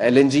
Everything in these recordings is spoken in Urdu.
LNG,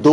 2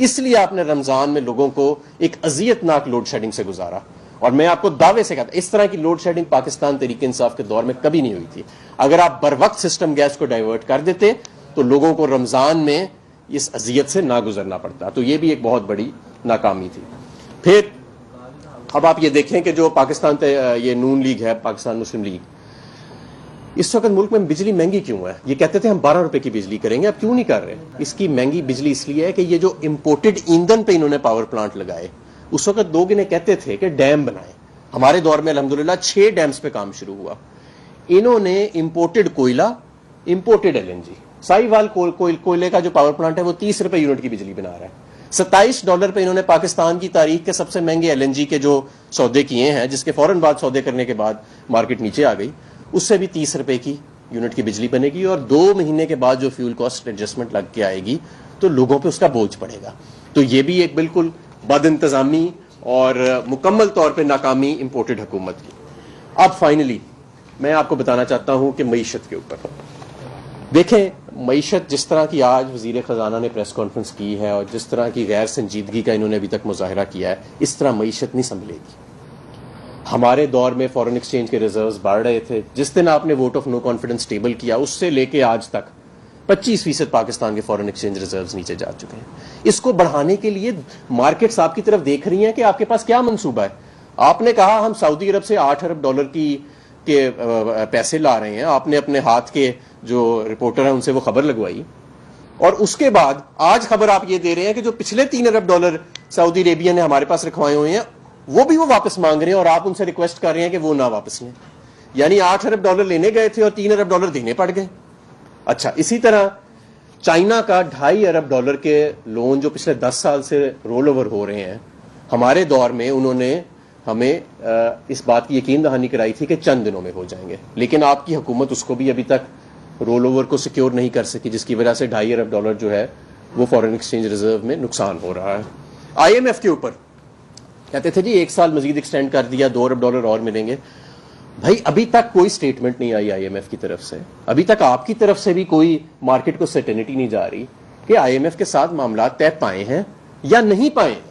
اس لیے آپ نے رمضان میں لوگوں کو ایک اذیت ناک لوڈ شیڈنگ سے گزارا. اور میں آپ کو دعوے سے کہتا ہوں اس طرح کی لوڈ شیڈنگ پاکستان تحریک انصاف کے دور میں کبھی نہیں ہوئی تھی. اگر آپ بر وقت سسٹم گیس کو ڈائیورٹ کر دیتے تو لوگوں کو رمضان میں اس اذیت سے نہ گزرنا پڑتا. تو یہ بھی ایک بہت بڑی ناکامی تھی. پھر اب آپ یہ دیکھیں کہ جو پاکستان یہ نون لیگ ہے, پاکستان مسلم لیگ, اس وقت ملک میں بجلی مہنگی کیوں ہے؟ یہ کہتے تھے ہم 12 روپے کی بجلی کریں گے, اب کیوں نہیں کر رہے؟ اس کی مہنگی بجلی اس لیے ہے کہ یہ جو امپورٹڈ ایندھن پہ انہوں نے پاور پلانٹ لگائے, اس وقت لوگ انہیں کہتے تھے کہ ڈیم بنائیں. ہمارے دور میں الحمدللہ 6 ڈیمز پہ کام شروع ہوا. انہوں نے امپورٹڈ کوئلہ, امپورٹڈ LNG, ساہیوال کوئلے کا جو پاور پلانٹ ہے وہ 30 روپے یونٹ کی بجلی بنا رہا ہے. $27 پہ انہوں نے پاکستان کی تاریخ کے سب سے مہنگے LNG کے جو سودے کیے ہیں, جس کے فوراً بعد سودے کرنے کے بعد مارکیٹ نیچے آ گئی, اس سے بھی 30 روپے کی یونٹ کی بجلی بنے گی. اور 2 مہینے کے بعد جو فیول کاسٹ ایڈجسٹمنٹ لگ کے آئے گی تو لوگوں پہ اس کا بوجھ پڑے گا. تو یہ بھی ایک بالکل بد انتظامی اور مکمل طور پہ ناکامی امپورٹڈ حکومت کی. اب فائنلی میں آپ کو بتانا چاہتا ہوں کہ معیشت کے اوپر دیکھیں, معیشت جس طرح کی آج وزیر خزانہ نے پریس کانفرنس کی ہے اور جس طرح کی غیر سنجیدگی کا انہوں نے ابھی تک مظاہرہ کیا ہے, اس طرح معیشت نہیں سنبھلے گی. ہمارے دور میں فورن ایکسچینج کے ریزروز بڑھ رہے تھے. جس دن آپ نے vote of no confidence table کیا, اس سے لے کے آج تک 25% پاکستان کے فورن ایکسچینج ریزروز نیچے جا چکے ہیں. اس کو بڑھانے کے لیے مارکیٹس آپ کی طرف دیکھ رہی ہیں کہ آپ کے پاس کیا منصوبہ ہے. آپ نے کہا ہم سعودی عرب سے $8 ارب کے پیسے لا رہے ہیں. آپ نے اپنے ہاتھ کے جو رپورٹر ہیں ان سے وہ خبر لگوائی, اور اس کے بعد آج خبر آپ یہ دے رہے ہیں کہ جو پچھلے $3 ارب سعودی عربیہ نے ہمارے پاس رکھوائے ہوئے ہیں وہ بھی وہ واپس مانگ رہے ہیں, اور آپ ان سے ریکویسٹ کر رہے ہیں کہ وہ نہ واپس لیں. یعنی $8 ارب لینے گئے تھے اور $3 ارب دینے پڑ گئے. اچھا, اسی طرح چائنا کا $2.5 ارب کے لون جو پچھلے 10 سال سے رول اوور ہو رہے ہیں, ہمارے دور میں انہوں نے ہمیں اس بات کی یقین دہانی کرائی تھی کہ چند دنوں میں ہو جائیں گے, لیکن آپ کی حکومت اس کو بھی ابھی تک رول اوور کو سیکیور نہیں کر سکی, جس کی وجہ سے $2.5 ارب جو ہے وہ فورن ایکسچینج ریزرو میں نقصان ہو رہا ہے. IMF کے اوپر کہتے تھے جی 1 سال مزید ایکسٹینڈ کر دیا, $2 ارب اور ملیں گے. بھائی ابھی تک کوئی سٹیٹمنٹ نہیں آئی IMF کی طرف سے, ابھی تک آپ کی طرف سے بھی کوئی مارکیٹ کو سرٹینٹی نہیں جا رہی کہ IMF کے ساتھ معاملات طے پائے ہیں یا نہیں پائے ہیں.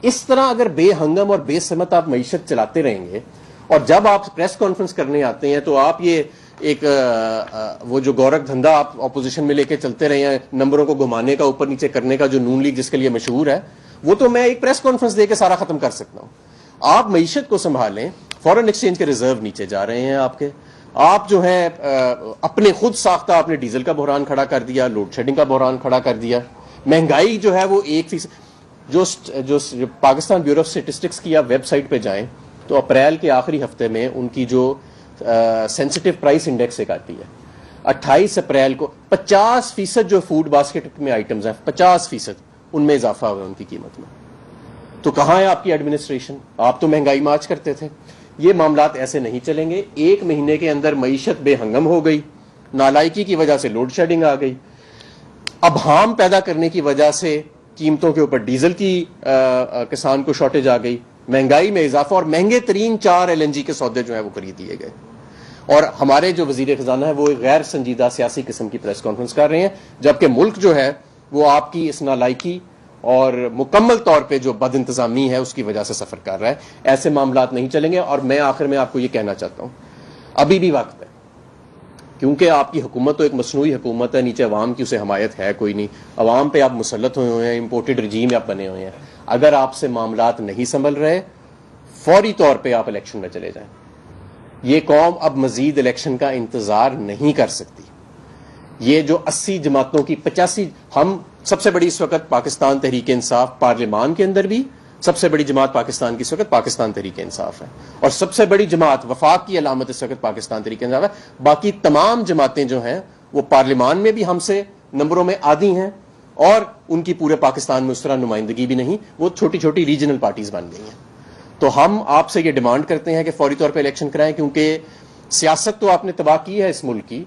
اس طرح اگر بے ہنگم اور بے سمت آپ معیشت چلاتے رہیں گے, اور جب آپ پریس کانفرنس کرنے آتے ہیں تو آپ یہ ایک وہ جو گورکھ دھندا آپ اپوزیشن میں لے کے چلتے رہے ہیں, نمبروں کو گھمانے کا, اوپر نیچے کرنے کا, جو نون لیگ جس کے لیے مشہور ہے, وہ تو میں ایک پریس کانفرنس دے کے سارا ختم کر سکتا ہوں. آپ معیشت کو سنبھالیں. فورن ایکسچینج کے ریزرو نیچے جا رہے ہیں آپ کے, آپ جو ہے اپنے خود ساختہ آپ نے ڈیزل کا بحران کھڑا کر دیا, لوڈ شیڈنگ کا بحران کھڑا کر دیا. مہنگائی جو ہے وہ 1%. جو پاکستان بیورو آف اسٹیٹسٹکس کی آپ ویب سائٹ پہ جائیں تو اپریل کے آخری ہفتے میں ان کی جو سینسٹیو پرائس انڈیکس ایک آتی ہے, 28 اپریل کو 50% جو فوڈ باسکٹ میں آئٹمز ہیں 50% ان میں اضافہ ہوا ان کی قیمت میں. تو کہاں ہے آپ کی ایڈمنسٹریشن؟ آپ تو مہنگائی مارچ کرتے تھے. یہ معاملات ایسے نہیں چلیں گے. 1 مہینے کے اندر معیشت بے ہنگم ہو گئی, نالائکی کی وجہ سے لوڈ شیڈنگ آ گئی, ابہام پیدا کرنے کی وجہ سے قیمتوں کے اوپر ڈیزل کی کسان کو شارٹیج آ گئی, مہنگائی میں اضافہ, اور مہنگے ترین 4 LNG کے سودے جو ہیں وہ خرید دیے گئے. اور ہمارے جو وزیر خزانہ ہے وہ غیر سنجیدہ سیاسی قسم کی پریس کانفرنس کر رہے ہیں, جبکہ ملک جو ہے وہ آپ کی اس نالائکی اور مکمل طور پہ جو بد انتظامی ہے اس کی وجہ سے سفر کر رہا ہے. ایسے معاملات نہیں چلیں گے. اور میں آخر میں آپ کو یہ کہنا چاہتا ہوں, ابھی بھی وقت ہے, کیونکہ آپ کی حکومت تو ایک مصنوعی حکومت ہے, نیچے عوام کی اسے حمایت ہے کوئی نہیں, عوام پہ آپ مسلط ہوئے ہیں, امپورٹڈ رجیم آپ بنے ہوئے ہیں. اگر آپ سے معاملات نہیں سنبھل رہے, فوری طور پہ آپ الیکشن میں چلے جائیں. یہ قوم اب مزید الیکشن کا انتظار نہیں کر سکتی. یہ جو 80 جماعتوں کی 85, ہم سب سے بڑی اس وقت پاکستان تحریک انصاف, پارلیمان کے اندر بھی سب سے بڑی جماعت پاکستان کی اس وقت پاکستان تحریک انصاف ہے, اور سب سے بڑی جماعت وفاق کی علامت اس وقت پاکستان تحریک انصاف ہے. باقی تمام جماعتیں جو ہیں وہ پارلیمان میں بھی ہم سے نمبروں میں آدھی ہیں, اور ان کی پورے پاکستان میں اس طرح نمائندگی بھی نہیں, وہ چھوٹی چھوٹی ریجنل پارٹیز بن گئی ہیں. تو ہم آپ سے یہ ڈیمانڈ کرتے ہیں کہ فوری طور پہ الیکشن کرائیں, کیونکہ سیاست تو آپ نے تباہ کی ہے اس ملک کی,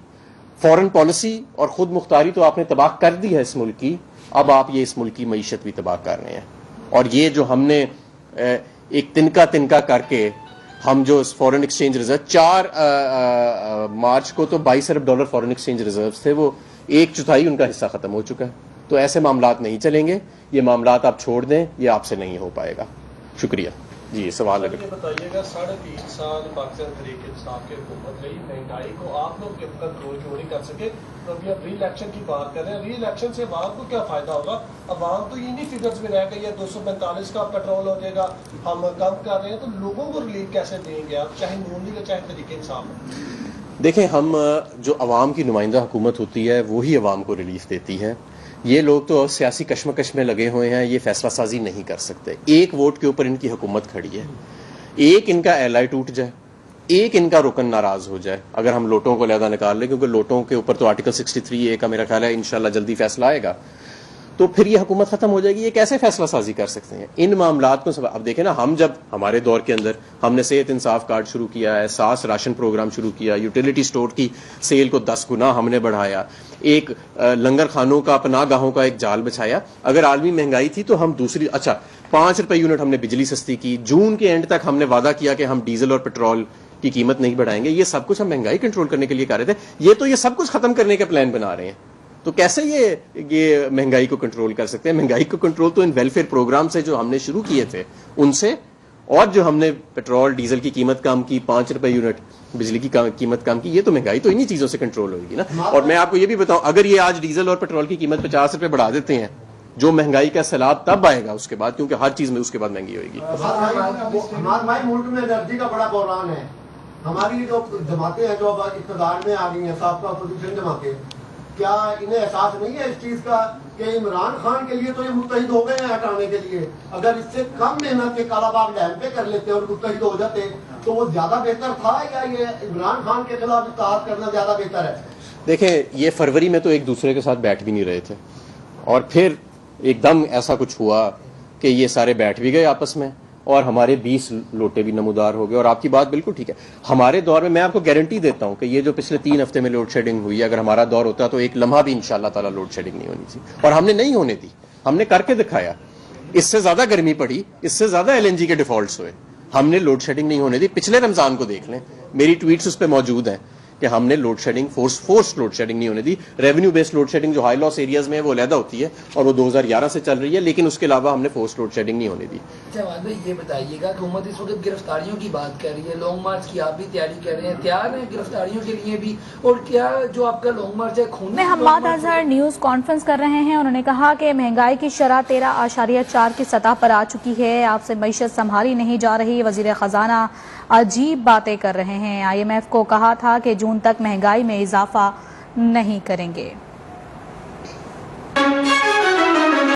فورن پالیسی اور خود مختاری تو آپ نے تباہ کر دی ہے اس ملک کی, اب آپ یہ اس ملک کی معیشت بھی تباہ کر رہے ہیں. اور یہ جو ہم نے ایک تنکا کر کے ہم جو فورن ایکسچینج ریزرو 4 مارچ کو تو $22 ارب فورن ایکسچینج ریزروز تھے, وہ 1/4 ان کا حصہ ختم ہو چکا ہے. تو ایسے معاملات نہیں چلیں گے. یہ معاملات آپ چھوڑ دیں, یہ آپ سے نہیں ہو پائے گا. شکریہ. جی سوال ہے. یہ بتائیے گا 3.5 سال پاکستان تحریک انصاف کی حکومت رہی, مہنگائی کو آپ لوگ کنٹرول کیوں نہیں کر سکے؟ تو ابھی آپ ری الیکشن کی بات کر رہے ہیں, ری الیکشن سے عوام کو کیا فائدہ ہوگا؟ عوام تو انہی فگرز میں رہ گئی ہے, 245 کا پیٹرول ہو جائے گا, ہم کم کر رہے ہیں, تو لوگوں کو ریلیف کیسے دیں گے آپ, چاہے نون لیگ چاہے تحریک انصاف؟ دیکھیں, ہم جو عوام کی نمائندہ حکومت ہوتی ہے وہی عوام کو ریلیف دیتی ہے. یہ لوگ تو سیاسی کشمکش میں لگے ہوئے ہیں, یہ فیصلہ سازی نہیں کر سکتے. ایک ووٹ کے اوپر ان کی حکومت کھڑی ہے, ایک ان کا ایل آئی ٹوٹ جائے, ایک ان کا رکن ناراض ہو جائے, اگر ہم لوٹوں کو علیحدہ نکال لیں, کیونکہ لوٹوں کے اوپر تو آرٹیکل 63A کا میرا خیال ہے انشاءاللہ جلدی فیصلہ آئے گا, تو پھر یہ حکومت ختم ہو جائے گی. یہ کیسے فیصلہ سازی کر سکتے ہیں ان معاملات کو؟ اب دیکھیں نا, ہم جب ہمارے دور کے اندر ہم نے صحت انصاف کارڈ شروع کیا ہے, ساس راشن پروگرام شروع کیا, یوٹیلیٹی سٹور کی سیل کو 10 گنا ہم نے بڑھایا, ایک لنگر خانوں کا پناہ گاہوں کا ایک جال بچھایا. اگر عالمی مہنگائی تھی تو ہم دوسری 5 روپے یونٹ ہم نے بجلی سستی کی. جون کے اینڈ تک ہم نے وعدہ کیا کہ ہم ڈیزل اور پیٹرول کی قیمت نہیں بڑھائیں گے. یہ سب کچھ ہم مہنگائی کنٹرول کرنے کے لیے کر رہے تھے. یہ سب کچھ ختم کرنے کا پلان بنا رہے ہیں. تو کیسے یہ مہنگائی کو کنٹرول کر سکتے ہیں؟ مہنگائی کو کنٹرول تو ان ویلفیئر پروگرام سے جو ہم نے شروع کیے تھے ان سے, اور جو ہم نے پیٹرول ڈیزل کی قیمت کم کی, 5 روپے یونٹ بجلی کی قیمت کم کی, یہ تو مہنگائی تو انہی چیزوں سے کنٹرول ہوگی نا. اور میں آپ کو یہ بھی بتاؤں, اگر یہ آج ڈیزل اور پیٹرول کی قیمت 50 روپے بڑھا دیتے ہیں, جو مہنگائی کا سیلاب تب آئے گا اس کے بعد, کیونکہ ہر چیز میں اس کے بعد مہنگی ہوئے گی. ہمارے ملک میں انرجی کا بڑا بحران ہے. ہماری جو جماعتیں ہیں جو اب اقتدار میں آ گئی ہیں, سابقہ اپوزیشن جماعتیں, کیا انہیں احساس نہیں ہے اس چیز کا کہ عمران خان کے لیے تو یہ متحد ہو گئے ہیں ہٹانے کے لیے؟ اگر اس سے کم محنت کے کالا باغ ڈیم پہ کر لیتے اور متحد ہو جاتے تو وہ زیادہ بہتر تھا, یا یہ عمران خان کے خلاف اتحاد کرنا زیادہ بہتر ہے؟ دیکھیں, یہ فروری میں تو ایک دوسرے کے ساتھ بیٹھ بھی نہیں رہے تھے, اور پھر ایک دم ایسا کچھ ہوا کہ یہ سارے بیٹھ بھی گئے آپس میں, اور ہمارے 20 لوٹے بھی نمودار ہو گئے. اور آپ کی بات بالکل ٹھیک ہے, ہمارے دور میں آپ کو گارنٹی دیتا ہوں کہ یہ جو پچھلے 3 ہفتے میں لوڈ شیڈنگ ہوئی ہے, اگر ہمارا دور ہوتا تو ایک لمحہ بھی انشاءاللہ تعالی لوڈ شیڈنگ نہیں ہونی تھی, اور ہم نے نہیں ہونے دی. ہم نے کر کے دکھایا. اس سے زیادہ گرمی پڑی, اس سے زیادہ LNG کے ڈیفالٹس ہوئے, ہم نے لوڈ شیڈنگ نہیں ہونے دی. پچھلے رمضان کو دیکھ لیں, میری ٹویٹس اس پہ موجود ہیں کہ ہم نے load shedding force load shedding نہیں ہونے دی. ریونیو بیسڈ لوڈ شیڈنگ جو ہائی لاس ایریاز میں ہے وہ علیحدہ ہوتی ہے, اور وہ 2011 سے چل رہی ہے, لیکن اس کے علاوہ ہم نے فورس لوڈ شیڈنگ نہیں ہونے دی. جواد بھائی یہ بتائیے گا کہ حکومت اس وقت گرفتاریوں کی بات کر رہی ہے, لانگ مارچ کی آپ بھی تیاری کر رہے ہیں, تیار ہیں گرفتاریوں کے لیے بھی؟ اور کیا جو آپ کا لانگ مارچ ہے خون میں حماد اظہر نیوز کانفرنس کر رہے ہیں, انہوں نے کہا کہ مہنگائی کی شرح 13.4 کی سطح پر آ چکی ہے, آپ سے معیشت سنبھالی نہیں جا رہی. وزیر خزانہ عجیب باتیں کر رہے ہیں. IMF کو کہا تھا کہ جون تک مہنگائی میں اضافہ نہیں کریں گے.